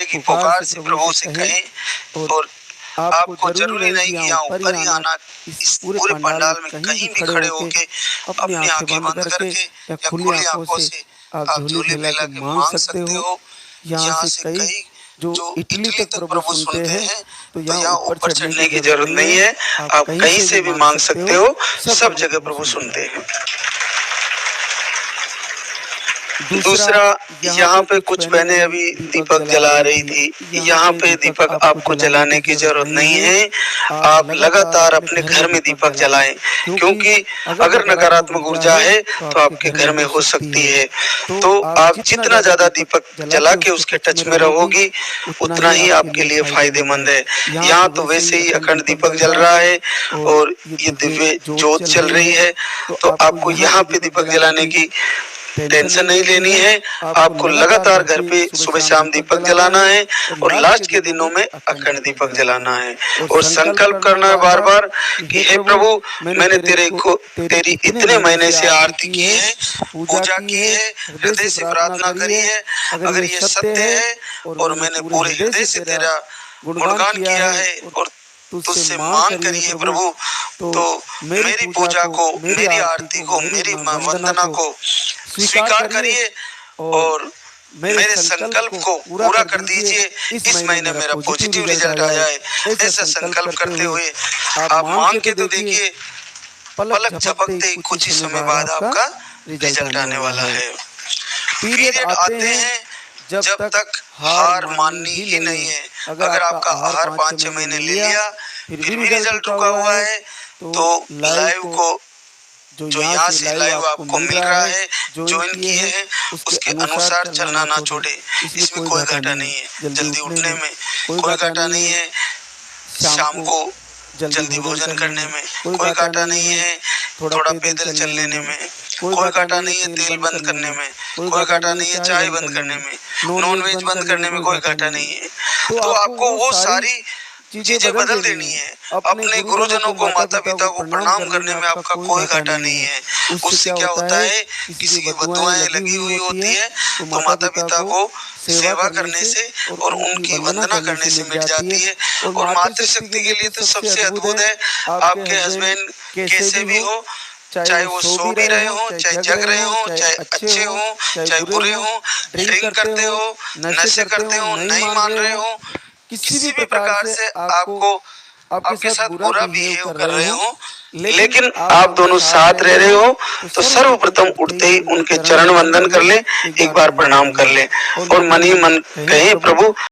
की पुकार से प्रभु से कहें और आपको जरूरी नहीं कि यहाँ ऊपर ही आना, इस पूरे पंडाल में कहीं भी खड़े होके अपनी आंखें बंद करके या खुली आंखों से आप झोली फैला के मांग सकते हो। यहाँ से कई जो इटली तक प्रभु सुनते हैं, तो यहाँ ऊपर चढ़ने की जरूरत नहीं है, आप कहीं से भी मांग सकते हो, सब जगह प्रभु सुनते हैं। दूसरा, यहाँ पे कुछ बहनें अभी दीपक जला रही थी। यहाँ पे दीपक आपको जलाने की जरूरत नहीं है, आप लगातार अपने घर में दीपक जलाएं, क्योंकि अगर नकारात्मक ऊर्जा है तो आपके घर में हो सकती है। तो आप जितना ज्यादा दीपक जला के उसके टच में रहोगी, उतना ही आपके लिए फायदेमंद है। यहाँ तो वैसे ही अखंड दीपक जल रहा है और ये दिव्य ज्योत चल रही है, तो आपको यहाँ पे दीपक जलाने की टेंशन नहीं लेनी है। आपको लगातार घर पे सुबह शाम दीपक जलाना है और लास्ट के दिनों में अखंड दीपक जलाना है और संकल्प करना है बार बार कि हे प्रभु, मैंने तेरी इतने महीने से आरती की है, पूजा की है, हृदय से प्रार्थना करी है। अगर ये सत्य है और मैंने पूरे हृदय से तेरा गुणगान किया है और तुझसे मांग करी है प्रभु, तो मेरी पूजा को, मेरी आरती को, मेरी वंदना को स्वीकार करिए और मेरे संकल्प को पूरा कर दीजिए। इस महीने मेरा पॉजिटिव रिजल्ट आया है, ऐसा संकल्प करते हुए आप मांग के तो देखिए, पलक झपकते ही कुछ ही समय बाद आपका रिजल्ट आने वाला है। पीरियड आते हैं जब तक हार माननी ही नहीं है। अगर आपका आहार 5-6 महीने ले लिया फिर भी रिजल्ट रुका हुआ है, तो लाइव को जो यहाँ से लाइव आपको मिल रहा है, ज्वाइन किए हैं, उसके अनुसार चलना ना छोड़े। इसमें कोई घाटा नहीं है, जल्दी उठने में कोई घाटा नहीं है, शाम को जल्दी भोजन करने में कोई घाटा नहीं है, थोड़ा पैदल चल लेने में कोई घाटा नहीं है, तेल बंद करने में कोई घाटा नहीं है, चाय बंद करने में, नॉन वेज बंद करने में कोई घाटा नहीं है। तो आपको वो सारी चीजें बदल देनी है। अपने गुरुजनों को, माता पिता को प्रणाम करने में आपका कोई घाटा नहीं है। उससे क्या होता है, किसी की बदुआएं लगी हुई होती है तो माता पिता को सेवा करने से और उनकी वंदना करने से मिट जाती है। और मातृशक्ति के लिए तो सबसे अद्भुत है, आपके हस्बैंड कैसे भी हो, चाहे वो सो भी रहे हो, चाहे जग रहे हो, चाहे अच्छे हो, चाहे बुरे हो, ड्रिंक करते हो, नशे करते हो, नहीं मान रहे हो, किसी भी प्रकार से आपको आपके साथ बुरा बिहेव कर रहे हो, लेकिन आप दोनों साथ रह रहे हो, तो सर्वप्रथम उठते ही उनके चरण वंदन कर ले, एक बार प्रणाम कर ले और मन ही मन कहे, प्रभु